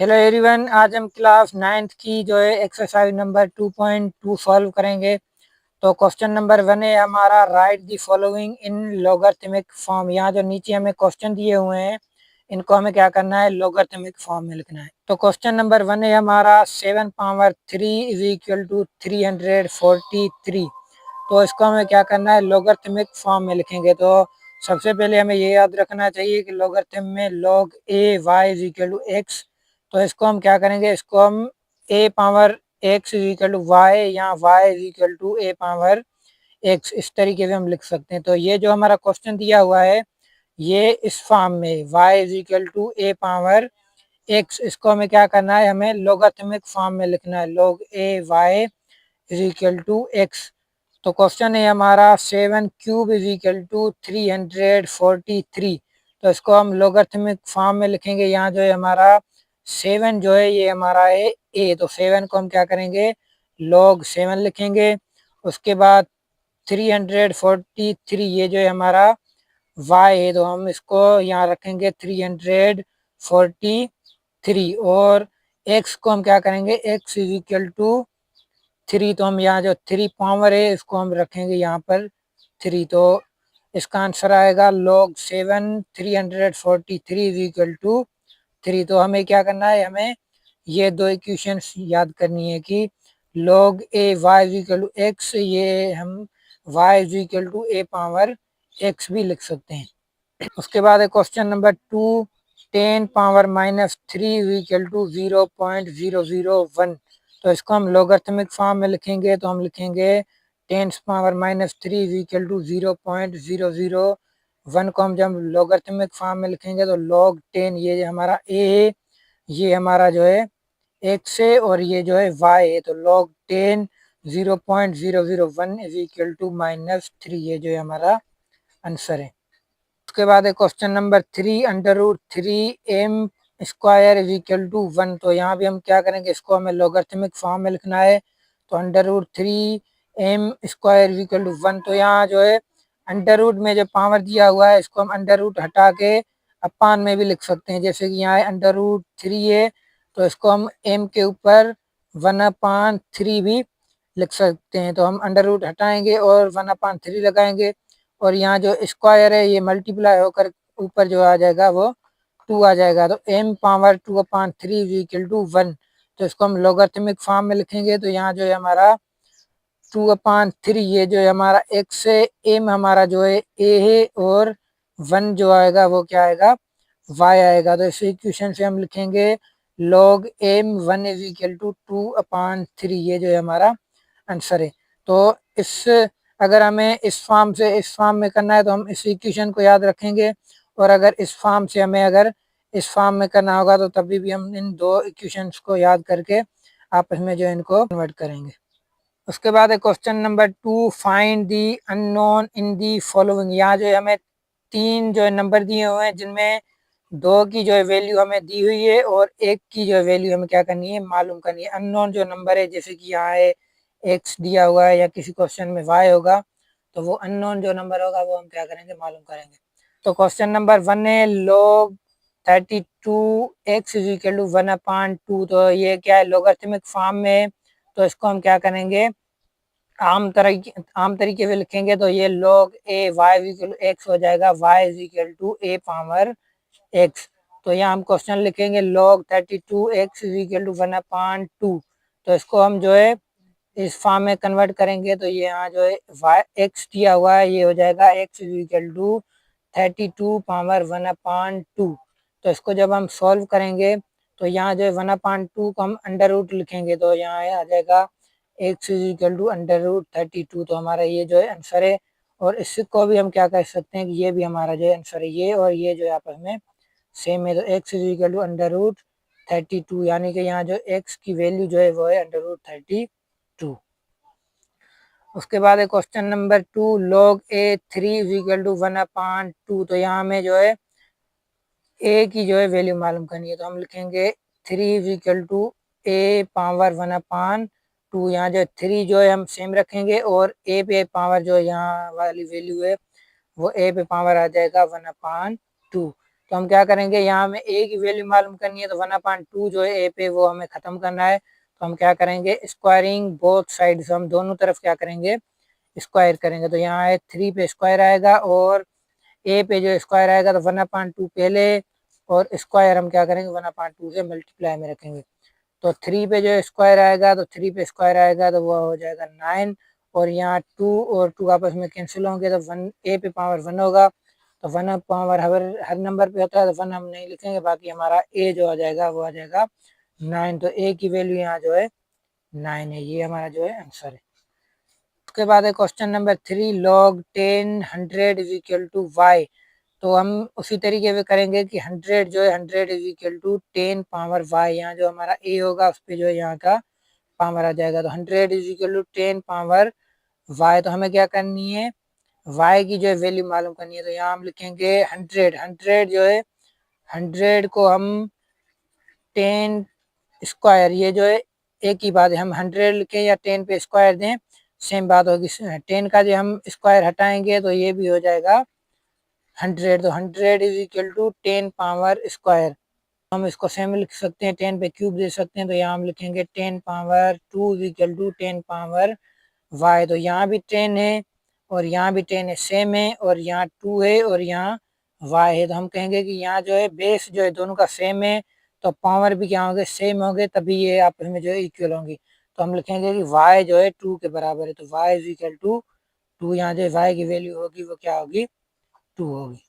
Hello everyone, आज हम class 9th की जो है एक्सरसाइज नंबर 2.2 सॉल्व करेंगे। तो क्वेश्चन नंबर 1 है हमारा, right the following in logarithmic form. यहाँ जो नीचे हमें क्वेश्चन दिए हुए हैं इनको हमें क्या करना है, लॉगरिथमिक फॉर्म में लिखना है। तो क्वेश्चन नंबर 1 है हमारा, 7 पावर 3 इज इक्वल टू 343। तो इसको हमें क्या करना है, लॉगरिथमिक फॉर्म में लिखेंगे। तो सबसे पहले हमें ये याद रखना चाहिए कि लॉगरिथम में log a y is equal to x. तो इसको हम क्या करेंगे, इसको हम a power x is equal to y या y is equal to a power x, इस तरीके से हम लिख सकते हैं। तो ये जो हमारा क्वेश्चन दिया हुआ है ये इस फॉर्म में y is equal to a power x, इसको हमें क्या करना है, हमें लॉगरिथमिक फॉर्म में लिखना है, log a y is equal to x. तो क्वेश्चन है हमारा, 7 क्यूब इज इक्वल टू 343। तो इसको हम लोगरिथमिक फॉर्म में लिखेंगे। यहाँ जो है हमारा 7 जो है ये हमारा है ए, तो 7 को हम क्या करेंगे, log 7 लिखेंगे। उसके बाद 343 ये जो है हमारा y है, तो हम इसको यहाँ रखेंगे 343, और x को हम क्या करेंगे, x इज इक्वल टू 3। तो हम यहाँ जो 3 पावर है इसको हम रखेंगे यहाँ पर 3। तो इसका आंसर आएगा log 7 343 इज इक्वल टू 3। तो हमें क्या करना है, हमें ये दो इक्वेशंस याद करनी है कि log a y is equal to x, ये हम y is equal to a power x भी लिख सकते हैं। उसके बाद है question number 2, 10 power minus 3 is equal to 0.001। तो इसको हम लॉगरिथमिक फॉर्म में लिखेंगे। तो हम लिखेंगे 10 power minus 3 is equal to 0.001 को हम जब लॉगरिथमिक फॉर्म में लिखेंगे तो log 10 ये हमारा a है, ये हमारा जो है x है, और ये जो है y है। तो log 10 0.001 इज इक्वल टू -3, ये जो है हमारा आंसर है। उसके बाद है question number 3, √3m square is equal to 1। तो यहाँ भी हम क्या करेंगे, इसको हमें लॉगरिथमिक फॉर्म में लिखना है। तो √3m square is equal to 1। तो यहाँ जो है अंडर रूट में जो पावर दिया हुआ है इसको हम अंडर रूट हटा के अपान में भी लिख सकते हैं। जैसे कि यहाँ √3 है, तो इसको हम m के ऊपर 1/3 भी लिख सकते हैं। तो हम अंडर रूट हटाएंगे और 1/3 लगाएंगे, और यहाँ जो स्क्वायर है ये मल्टीप्लाई होकर ऊपर जो आ जाएगा वो 2 आ जाएगा। तो m power 2/3 is equal to 1। तो इसको हम लॉगरिथमिक फॉर्म में लिखेंगे। तो यहाँ जो है हमारा 2/3, ये जो है हमारा x है, m हमारा जो है a है, और 1 जो आएगा वो क्या आएगा, y आएगा। तो इस इक्वेशन से हम लिखेंगे log m1 is equal to 2/3, ये जो है हमारा आंसर है। तो इस अगर हमें इस फॉर्म से इस फॉर्म में करना है तो हम इस इक्वेशन को याद रखेंगे, और अगर इस फॉर्म से हमें अगर इस फॉर्म में करना होगा तो तभी भी हम इन दो इक्वेशंस को याद करके आपस में जो इनको कन्वर्ट करेंगे। उसके बाद है question number 2, find the unknown in the following. यहाँ जो है हमें 3 जो है नंबर दिए हुए हैं, जिनमें 2 की जो है वैल्यू हमें दी हुई है और 1 की जो है वैल्यू हमें क्या करनी है, मालूम करनी है। अननोन जो नंबर है, जैसे कि यहाँ है x दिया हुआ है या किसी क्वेश्चन में y होगा, तो वो अननोन जो नंबर होगा वो हम क्या करेंगे, मालूम करेंगे। तो क्वेश्चन नंबर 1 है, log 32x is equal to 1/2। तो ये क्या है, लोगरिथमिक फॉर्म में। तो इसको हम क्या करेंगे, आम तरीके से लिखेंगे। तो ये log a y equal to x हो जाएगा, y is equal to a power x। तो यहाँ हम क्वेश्चन लिखेंगे log 32x is equal to 1/2। तो इसको हम जो है इस फॉर्म में कन्वर्ट करेंगे। तो ये यहाँ जो है y x दिया हुआ है, ये हो जाएगा x is equal to 32 power 1/2। तो इसको जब हम सॉल्व करेंगे तो यहाँ जो है 1/2 को हम अंडर रूट लिखेंगे। तो यहाँ आ जाएगा x इज इक्वल टू √32। तो हमारा ये जो है आंसर है, और इसको भी हम क्या कह सकते हैं कि ये भी हमारा जो है आंसर है, ये और ये जो है आपस में सेम है। तो x इज इक्वल टू √32, यानी कि यहाँ जो x की वैल्यू जो है वो है √32। उसके बाद है question number 2, log a3 is equal to 1/2। तो यहाँ में जो है a की जो है वैल्यू मालूम करनी है। तो हम लिखेंगे 3 is equal to a power 1/2। यहाँ जो 3 जो है हम सेम रखेंगे, और a पे पावर जो यहाँ वाली वैल्यू है वो a पे पावर आ जाएगा 1/2। तो हम क्या करेंगे, यहाँ हमें ए की वैल्यू मालूम करनी है, तो 1/2 जो है ए पे वो हमें खत्म करना है। तो हम क्या करेंगे, स्क्वायरिंग बोथ साइड्स, हम दोनों तरफ क्या करेंगे, स्क्वायर करेंगे। तो यहाँ है 3 पे स्क्वायर आएगा और ए पे जो स्क्वायर आएगा तो 1/2 पहले, और स्क्वायर हम क्या करेंगे 1/2 से मल्टीप्लाई में रखेंगे। तो 3 पे जो स्क्वायर आएगा तो 3 पे स्क्वायर आएगा तो वो हो जाएगा 9, और यहाँ 2 और 2 आपस में कैंसिल होंगे तो 1 ए पे पावर 1 होगा। तो 1 पावर हर नंबर पे होता है तो 1 हम नहीं लिखेंगे, बाकी हमारा ए जो आ जाएगा वो आ जाएगा 9। तो ए की वैल्यू यहाँ जो है 9 है, ये हमारा जो है आंसर है। उसके बाद है question number 3, log 10 100 is equal to y. तो हम उसी तरीके से करेंगे कि 100 जो है 100 is equal to 10 power y, यहाँ जो हमारा ए होगा उस पर जो है यहाँ का पावर आ जाएगा। तो 100 is equal to 10 power y, तो हमें क्या करनी है, वाई की जो है वैल्यू मालूम करनी है। तो यहाँ हम लिखेंगे 100 जो है 100 को हम 10 स्क्वायर, ये जो है एक ही बात है, हम 100 लिखें या 10 पे स्क्वायर दें सेम बात होगी। 10 का जो हम स्क्वायर हटाएंगे तो ये भी हो जाएगा 100। तो 100 is equal to 10 power square, हम इसको सेम लिख सकते हैं, 10 पे क्यूब दे सकते हैं। तो यहाँ हम लिखेंगे 10 power 2 is equal to 10 power y. तो यहाँ भी 10 है और यहाँ भी 10 है, सेम है, और यहाँ 2 है और यहाँ वाई है। तो हम कहेंगे कि यहाँ जो है बेस जो है दोनों का सेम है, तो पावर भी क्या होंगे, सेम होंगे, तभी ये आपस में जो है इक्वल होंगी। तो हम लिखेंगे कि वाई जो है 2 के बराबर है। तो वाई इज इक्वल टू 2, यहाँ जो वाई की वैल्यू होगी वो क्या होगी, 2 होगी।